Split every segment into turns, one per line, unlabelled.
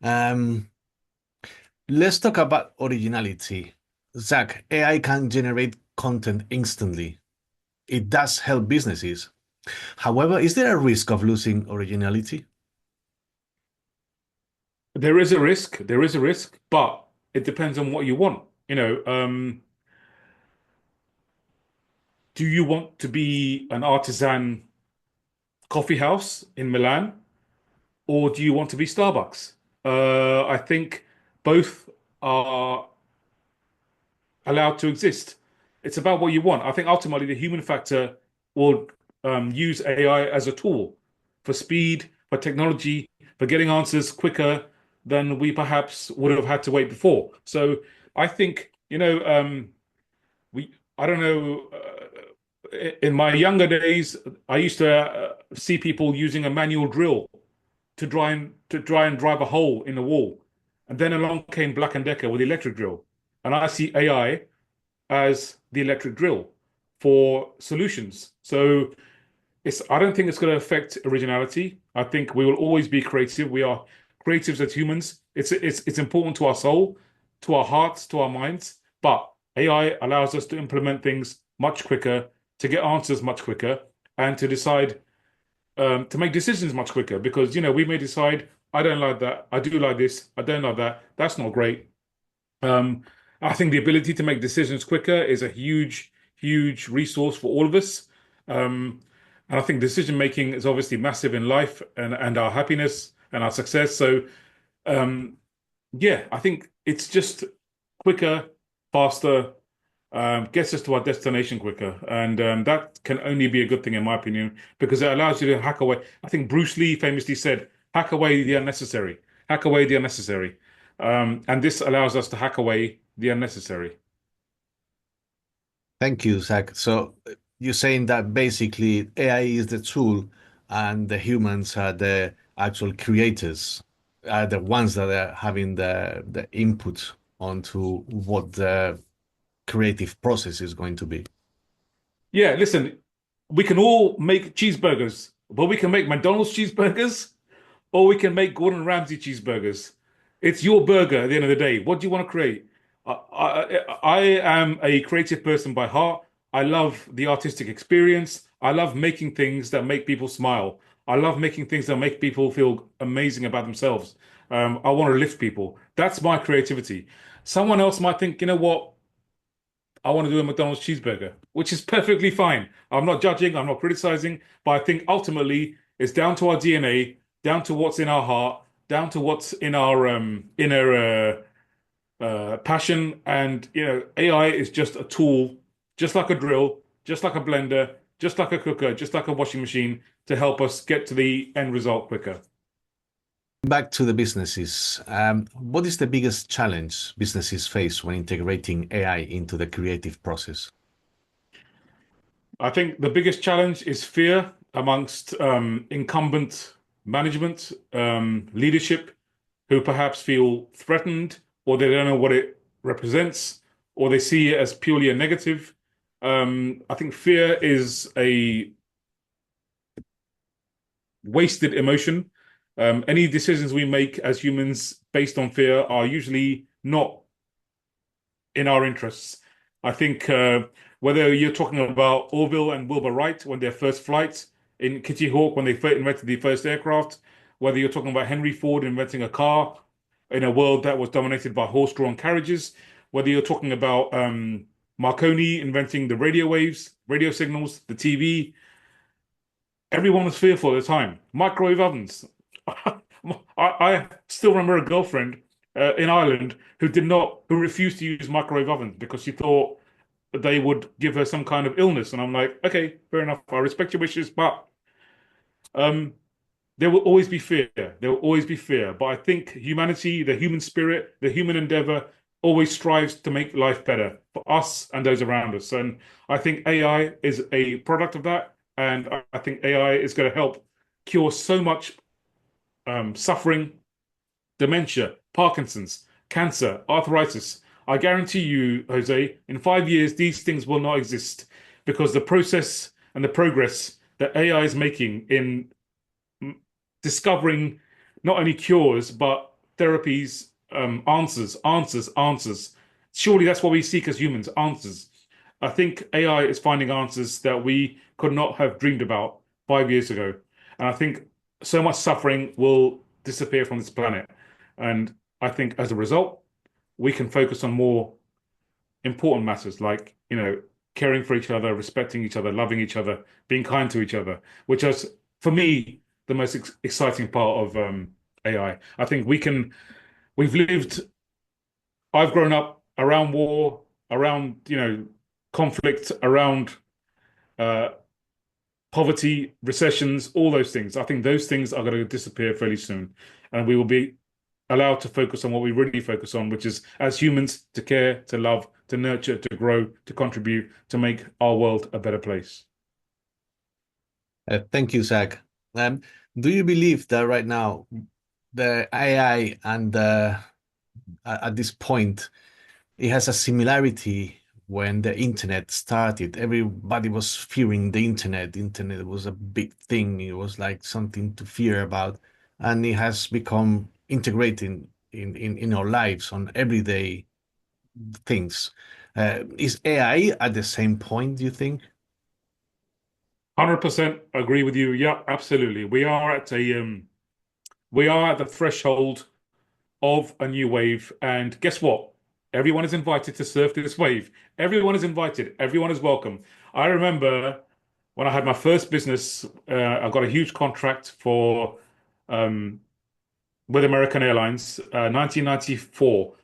Um, let's talk about originality. Zach, AI can generate content instantly. It does help businesses. However, is there a risk of losing originality?
There is a risk. There is a risk, but it depends on what you want. Do you want to be an artisan coffee house in Milan, or do you want to be Starbucks? I think both are allowed to exist. It's about what you want. I think ultimately the human factor will use AI as a tool for speed, for technology, for getting answers quicker than we perhaps would have had to wait before. So I think, I don't know, in my younger days, I used to see people using a manual drill to try and drive a hole in the wall. And then along came Black and Decker with the electric drill. And I see AI as the electric drill for solutions. So I don't think it's going to affect originality. I think we will always be creative. We are creatives as humans. It's important to our soul, to our hearts, to our minds. But AI allows us to implement things much quicker, to get answers much quicker, and to decide to make decisions much quicker. Because we may decide, I don't like that. I do like this. I don't like that. That's not great. Um, I think the ability to make decisions quicker is a huge, huge resource for all of us. Um, and I think decision making is obviously massive in life and our happiness and our success. So, um, yeah, I think it's just quicker, faster, gets us to our destination quicker. And that can only be a good thing, in my opinion, because it allows you to hack away. I think Bruce Lee famously said, hack away the unnecessary, hack away the unnecessary. And this allows us to hack away the unnecessary.
Thank you, Zach. So you're saying that basically AI is the tool and the humans are the actual creators, are the ones that are having the input onto what the creative process is going to be.
Yeah, listen, we can all make cheeseburgers, but we can make McDonald's cheeseburgers or we can make Gordon Ramsay cheeseburgers. It's your burger at the end of the day. What do you want to create? I am a creative person by heart. I love the artistic experience. I love making things that make people smile. I love making things that make people feel amazing about themselves. I want to lift people. That's my creativity. Someone else might think, you know what? I want to do a McDonald's cheeseburger, which is perfectly fine. I'm not judging, I'm not criticizing, but I think ultimately it's down to our DNA, down to what's in our heart, down to what's in our inner passion. And AI is just a tool, just like a drill, just like a blender, just like a cooker, just like a washing machine to help us get to the end result quicker.
Back to the businesses. What is the biggest challenge businesses face when integrating AI into the creative process?
I think the biggest challenge is fear amongst incumbent management, leadership, who perhaps feel threatened or they don't know what it represents or they see it as purely a negative. I think fear is a wasted emotion. Any decisions we make as humans based on fear are usually not in our interests. I think whether you're talking about Orville and Wilbur Wright when their first flight in Kitty Hawk when they invented the first aircraft, whether you're talking about Henry Ford inventing a car in a world that was dominated by horse-drawn carriages, whether you're talking about Marconi inventing the radio waves, radio signals, the TV, everyone was fearful at the time. Microwave ovens. I still remember a girlfriend in Ireland who refused to use microwave ovens because she thought they would give her some kind of illness. And I'm like, okay, fair enough. I respect your wishes, but um, there will always be fear. There will always be fear. But I think humanity, the human spirit, the human endeavor always strives to make life better for us and those around us. And I think AI is a product of that. And I think AI is going to help cure so much suffering, dementia, Parkinson's, cancer, arthritis. I guarantee you, Jose, in 5 years, these things will not exist because the process and the progress that AI is making in discovering not only cures, but therapies, answers, answers, answers. Surely that's what we seek as humans, answers. I think AI is finding answers that we could not have dreamed about 5 years ago. And I think so much suffering will disappear from this planet. And I think as a result, we can focus on more important matters like, caring for each other, respecting each other, loving each other, being kind to each other, which is, for me, the most exciting part of AI. I think we've lived, I've grown up around war, around, conflict, around uh, poverty, recessions, all those things. I think those things are going to disappear fairly soon. And we will be allowed to focus on what we really focus on, which is as humans to care, to love, to nurture, to grow, to contribute, to make our world a better place.
Thank you, Zach. Um, do you believe that right now the AI and at this point it has a similarity when the internet started? Everybody was fearing the internet. The internet was a big thing. It was like something to fear about, and it has become integrated in our lives on everyday things. Is AI at the same point, do you think?
100% agree with you. Yeah, absolutely. We are at the threshold of a new wave. And guess what? Everyone is invited to surf this wave. Everyone is invited. Everyone is welcome. I remember when I had my first business, I got a huge contract for um, with American Airlines, 1994.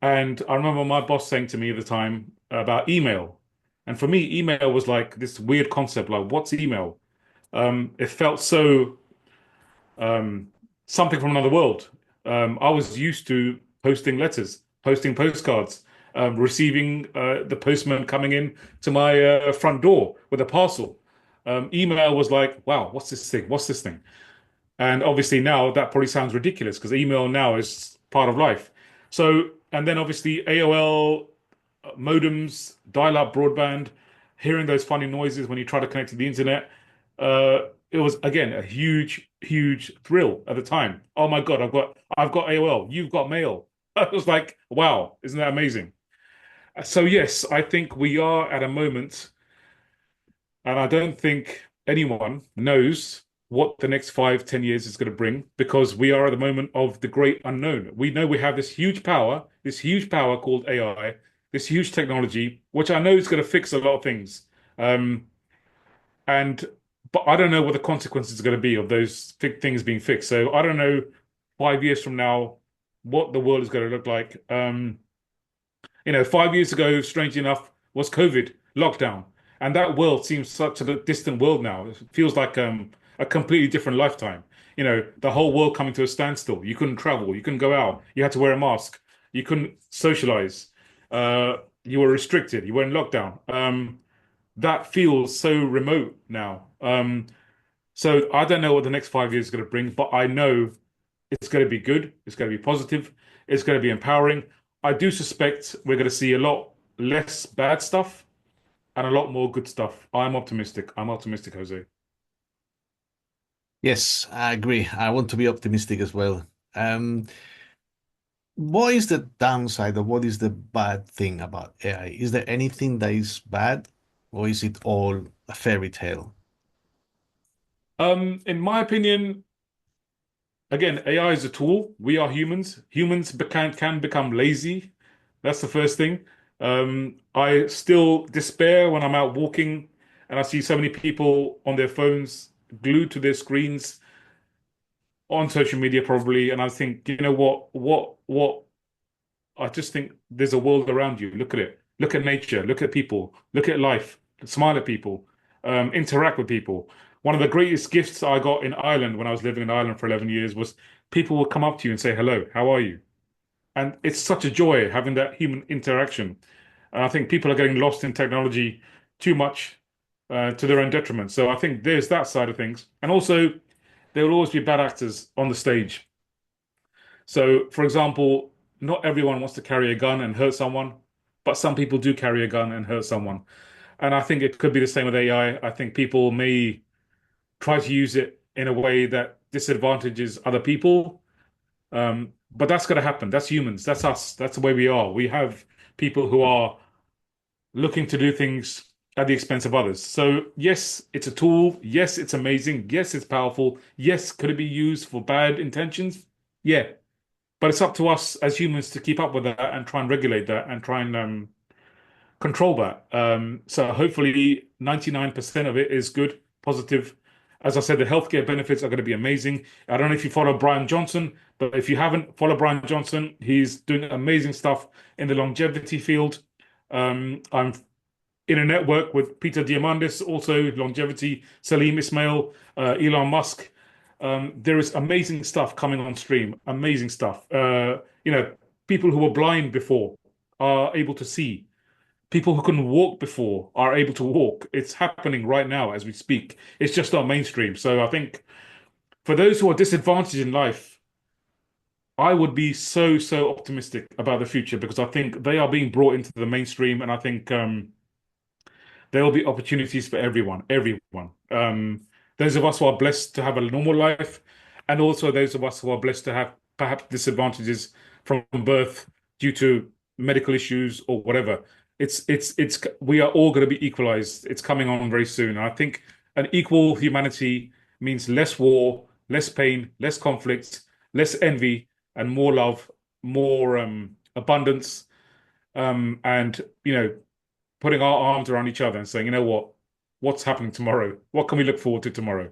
And I remember my boss saying to me at the time about email. And for me, email was like this weird concept, like what's email? It felt so um, something from another world. I was used to posting letters, posting postcards, receiving the postman coming in to my front door with a parcel. Email was like, wow, what's this thing? What's this thing? And obviously now that probably sounds ridiculous because email now is part of life. So, and then obviously AOL, modems, dial-up broadband, hearing those funny noises when you try to connect to the internet. It was again a huge, huge thrill at the time. Oh my God, I've got AOL, you've got mail. I was like, wow, isn't that amazing? So yes, I think we are at a moment, and I don't think anyone knows what the next 5, 10 years is going to bring because we are at the moment of the great unknown. We know we have this huge power called AI, this huge technology, which I know is going to fix a lot of things. Um, and but I don't know what the consequences are going to be of those things being fixed. So I don't know 5 years from now what the world is going to look like. 5 years ago, strangely enough, was COVID lockdown, and that world seems such a distant world now. It feels like a completely different lifetime. The whole world coming to a standstill. You couldn't travel, you couldn't go out, you had to wear a mask, you couldn't socialize, you were restricted, you were in lockdown. That feels so remote now. So I don't know what the next 5 years is going to bring, but I know it's going to be good. It's going to be positive. It's going to be empowering. I do suspect we're going to see a lot less bad stuff and a lot more good stuff. I'm optimistic. I'm optimistic, Jose.
Yes, I agree. I want to be optimistic as well. Um, what is the downside or what is the bad thing about AI? Is there anything that is bad, or is it all a fairy tale?
In my opinion, again, AI is a tool. We are humans. Humans can become lazy. That's the first thing. I still despair when I'm out walking and I see so many people on their phones glued to their screens on social media probably, and I think, you know what? I just think there's a world around you. Look at it. Look at nature. Look at people. Look at life. Smile at people. Interact with people. One of the greatest gifts I got in Ireland when I was living in Ireland for 11 years was people would come up to you and say, hello, how are you? And it's such a joy having that human interaction. And I think people are getting lost in technology too much to their own detriment. So I think there's that side of things. And also, there will always be bad actors on the stage. So, for example, not everyone wants to carry a gun and hurt someone, but some people do carry a gun and hurt someone. And I think it could be the same with AI. I think people may try to use it in a way that disadvantages other people. But that's going to happen. That's humans. That's us. That's the way we are. We have people who are looking to do things at the expense of others. So, yes, it's a tool. Yes, it's amazing. Yes, it's powerful. Yes, could it be used for bad intentions? Yeah. But it's up to us as humans to keep up with that and try and regulate that and try and control that. So hopefully 99% of it is good, positive. As I said, the healthcare benefits are going to be amazing. I don't know if you follow Brian Johnson, but if you haven't, follow Brian Johnson. He's doing amazing stuff in the longevity field. I'm in a network with Peter Diamandis, also longevity, Salim Ismail, Elon Musk. There is amazing stuff coming on stream, amazing stuff. People who were blind before are able to see. People who couldn't walk before are able to walk. It's happening right now as we speak. It's just not mainstream. So I think for those who are disadvantaged in life, I would be so, so optimistic about the future because I think they are being brought into the mainstream, and I think there will be opportunities for everyone, everyone. Those of us who are blessed to have a normal life, and also those of us who are blessed to have perhaps disadvantages from birth due to medical issues or whatever. We are all going to be equalized. It's coming on very soon. And I think an equal humanity means less war, less pain, less conflict, less envy, and more love, more abundance, and putting our arms around each other and saying, you know what? What's happening tomorrow? What can we look forward to tomorrow?